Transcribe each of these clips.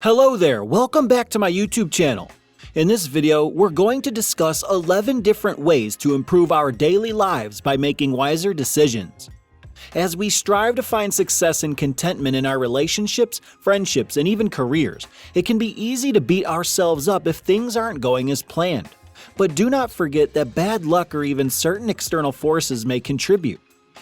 Hello there, welcome back to my YouTube channel. In this video, we're going to discuss 11 different ways to improve our daily lives by making wiser decisions. As we strive to find success and contentment in our relationships, friendships, and even careers, it can be easy to beat ourselves up if things aren't going as planned. But do not forget that bad luck or even certain external forces may contribute.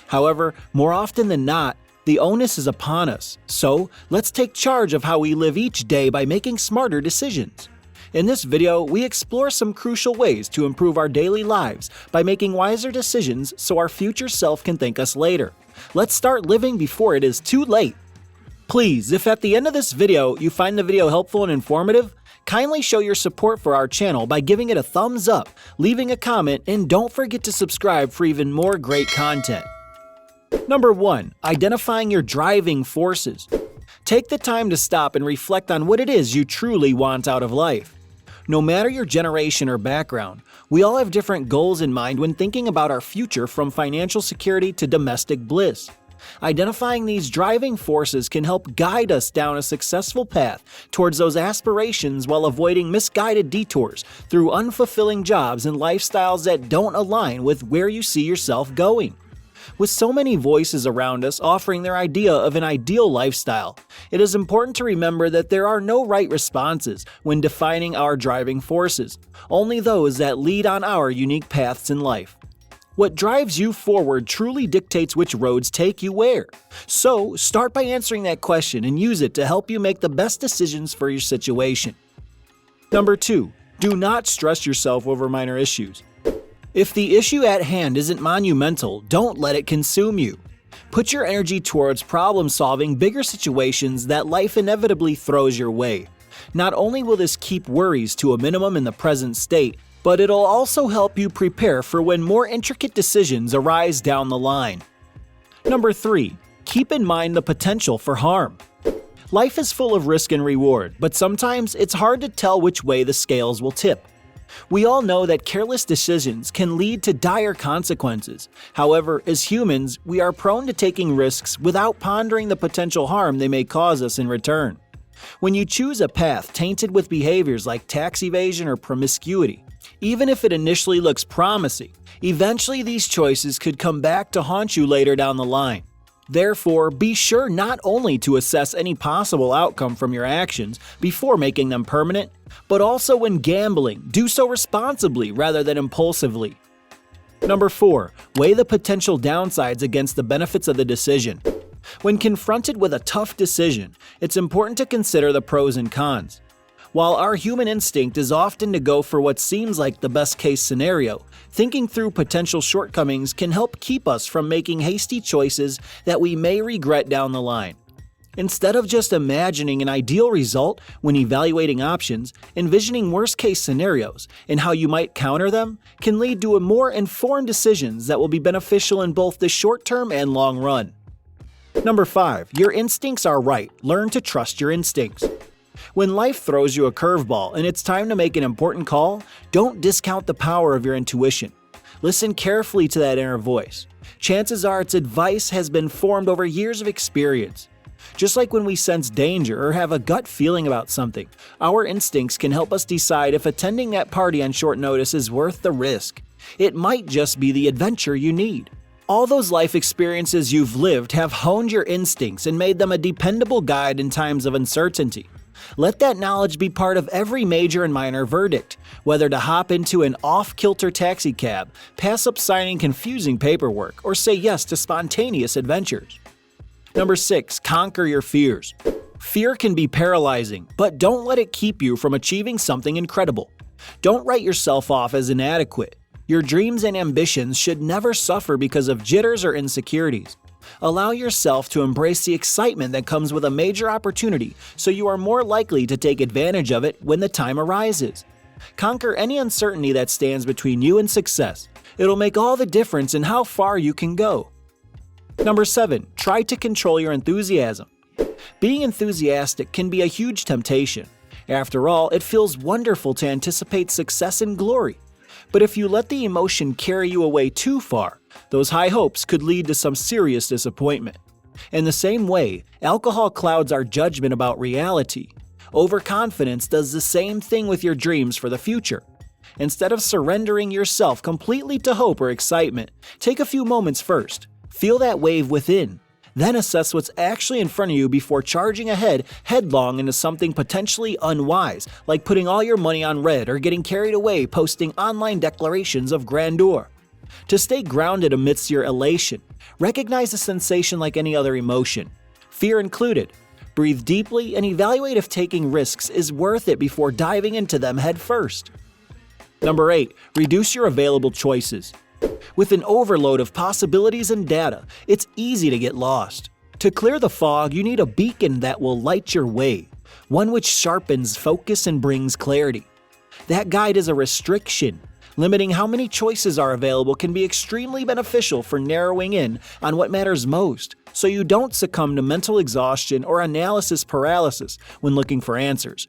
However, more often than not, the onus is upon us, so let's take charge of how we live each day by making smarter decisions. In this video, we explore some crucial ways to improve our daily lives by making wiser decisions so our future self can thank us later. Let's start living before it is too late. Please, if at the end of this video you find the video helpful and informative, kindly show your support for our channel by giving it a thumbs up, leaving a comment, and don't forget to subscribe for even more great content. Number 1. Identifying your driving forces. Take the time to stop and reflect on what it is you truly want out of life. No matter your generation or background, we all have different goals in mind when thinking about our future, from financial security to domestic bliss. Identifying these driving forces can help guide us down a successful path towards those aspirations while avoiding misguided detours through unfulfilling jobs and lifestyles that don't align with where you see yourself going. With so many voices around us offering their idea of an ideal lifestyle, it is important to remember that there are no right responses when defining our driving forces, only those that lead on our unique paths in life. What drives you forward truly dictates which roads take you where. So, start by answering that question and use it to help you make the best decisions for your situation. Number 2. Do not stress yourself over minor issues. If the issue at hand isn't monumental, don't let it consume you. Put your energy towards problem-solving bigger situations that life inevitably throws your way. Not only will this keep worries to a minimum in the present state, but it'll also help you prepare for when more intricate decisions arise down the line. Number 3. Keep in mind the potential for harm. Life is full of risk and reward, but sometimes it's hard to tell which way the scales will tip. We all know that careless decisions can lead to dire consequences. However, as humans, we are prone to taking risks without pondering the potential harm they may cause us in return. When you choose a path tainted with behaviors like tax evasion or promiscuity, even if it initially looks promising, eventually these choices could come back to haunt you later down the line. Therefore, be sure not only to assess any possible outcome from your actions before making them permanent, but also when gambling, do so responsibly rather than impulsively. Number 4. Weigh the potential downsides against the benefits of the decision. When confronted with a tough decision, it's important to consider the pros and cons. While our human instinct is often to go for what seems like the best-case scenario, thinking through potential shortcomings can help keep us from making hasty choices that we may regret down the line. Instead of just imagining an ideal result when evaluating options, envisioning worst-case scenarios and how you might counter them can lead to more informed decisions that will be beneficial in both the short term and long run. Number 5. Your instincts are right. Learn to trust your instincts. When life throws you a curveball and it's time to make an important call, don't discount the power of your intuition. Listen carefully to that inner voice. Chances are its advice has been formed over years of experience. Just like when we sense danger or have a gut feeling about something, our instincts can help us decide if attending that party on short notice is worth the risk. It might just be the adventure you need. All those life experiences you've lived have honed your instincts and made them a dependable guide in times of uncertainty. Let that knowledge be part of every major and minor verdict, whether to hop into an off-kilter taxi cab, pass up signing confusing paperwork, or say yes to spontaneous adventures. Number 6. Conquer your fears. Fear can be paralyzing, but don't let it keep you from achieving something incredible. Don't write yourself off as inadequate. Your dreams and ambitions should never suffer because of jitters or insecurities. Allow yourself to embrace the excitement that comes with a major opportunity so you are more likely to take advantage of it when the time arises. Conquer any uncertainty that stands between you and success. It'll make all the difference in how far you can go. Number 7. Try to control your enthusiasm. Being enthusiastic can be a huge temptation. After all, it feels wonderful to anticipate success and glory. But if you let the emotion carry you away too far, those high hopes could lead to some serious disappointment. In the same way, alcohol clouds our judgment about reality. Overconfidence does the same thing with your dreams for the future. Instead of surrendering yourself completely to hope or excitement, take a few moments first. Feel that wave within. Then assess what's actually in front of you before charging ahead headlong into something potentially unwise, like putting all your money on red or getting carried away posting online declarations of grandeur. To stay grounded amidst your elation, recognize the sensation like any other emotion, fear included. Breathe deeply and evaluate if taking risks is worth it before diving into them head first. Number 8. Reduce your available choices. With an overload of possibilities and data, it's easy to get lost. To clear the fog, you need a beacon that will light your way, one which sharpens focus and brings clarity. That guide is a restriction. Limiting how many choices are available can be extremely beneficial for narrowing in on what matters most, so you don't succumb to mental exhaustion or analysis paralysis when looking for answers.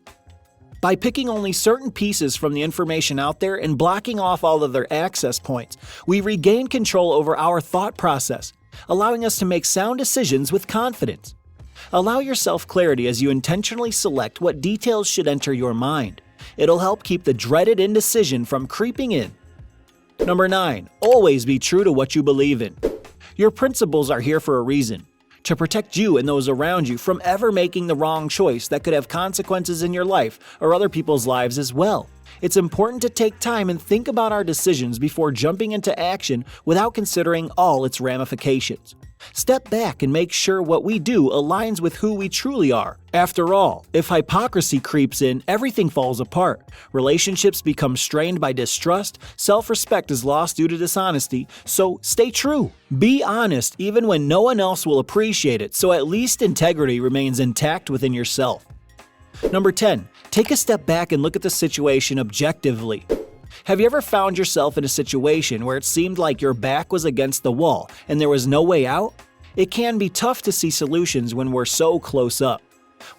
By picking only certain pieces from the information out there and blocking off all other access points, we regain control over our thought process, allowing us to make sound decisions with confidence. Allow yourself clarity as you intentionally select what details should enter your mind. It'll help keep the dreaded indecision from creeping in. Number 9. Always be true to what you believe in. Your principles are here for a reason. To protect you and those around you from ever making the wrong choice that could have consequences in your life or other people's lives as well. It's important to take time and think about our decisions before jumping into action without considering all its ramifications. Step back and make sure what we do aligns with who we truly are. After all, if hypocrisy creeps in, everything falls apart. Relationships become strained by distrust, self-respect is lost due to dishonesty, so stay true. Be honest even when no one else will appreciate it, so at least integrity remains intact within yourself. Number 10. Take a step back and look at the situation objectively. Have you ever found yourself in a situation where it seemed like your back was against the wall and there was no way out? It can be tough to see solutions when we're so close up.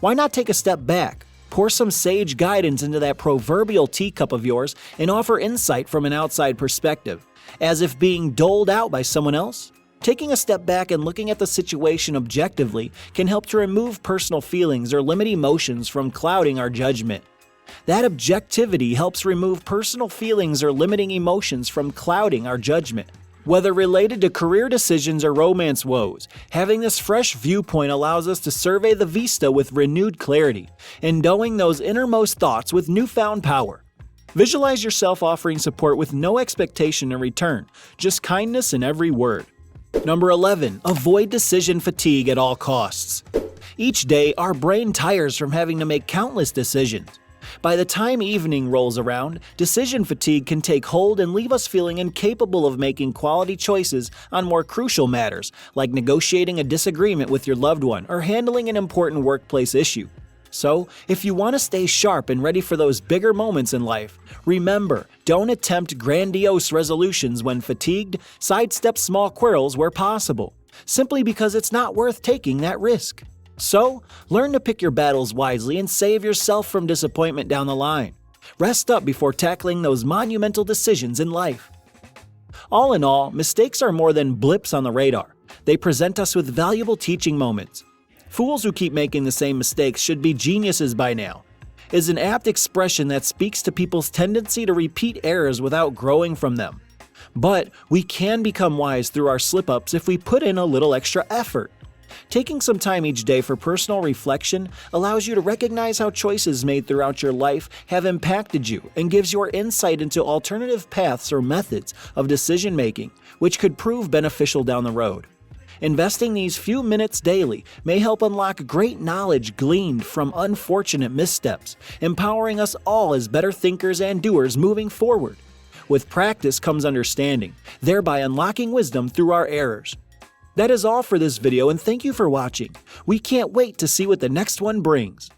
Why not take a step back, pour some sage guidance into that proverbial teacup of yours, and offer insight from an outside perspective, as if being doled out by someone else? Taking a step back and looking at the situation objectively can help to remove personal feelings or limit emotions from clouding our judgment. That objectivity helps remove personal feelings or limiting emotions from clouding our judgment. Whether related to career decisions or romance woes, having this fresh viewpoint allows us to survey the vista with renewed clarity, endowing those innermost thoughts with newfound power. Visualize yourself offering support with no expectation in return, just kindness in every word. Number 11. Avoid decision fatigue at all costs. Each day, our brain tires from having to make countless decisions. By the time evening rolls around, decision fatigue can take hold and leave us feeling incapable of making quality choices on more crucial matters, like negotiating a disagreement with your loved one or handling an important workplace issue. So, if you want to stay sharp and ready for those bigger moments in life, remember, don't attempt grandiose resolutions when fatigued, sidestep small quarrels where possible, simply because it's not worth taking that risk. So, learn to pick your battles wisely and save yourself from disappointment down the line. Rest up before tackling those monumental decisions in life. All in all, mistakes are more than blips on the radar. They present us with valuable teaching moments. Fools who keep making the same mistakes should be geniuses by now, is an apt expression that speaks to people's tendency to repeat errors without growing from them. But we can become wise through our slip-ups if we put in a little extra effort. Taking some time each day for personal reflection allows you to recognize how choices made throughout your life have impacted you and gives your insight into alternative paths or methods of decision-making, which could prove beneficial down the road. Investing these few minutes daily may help unlock great knowledge gleaned from unfortunate missteps, empowering us all as better thinkers and doers moving forward. With practice comes understanding, thereby unlocking wisdom through our errors. That is all for this video, and thank you for watching. We can't wait to see what the next one brings.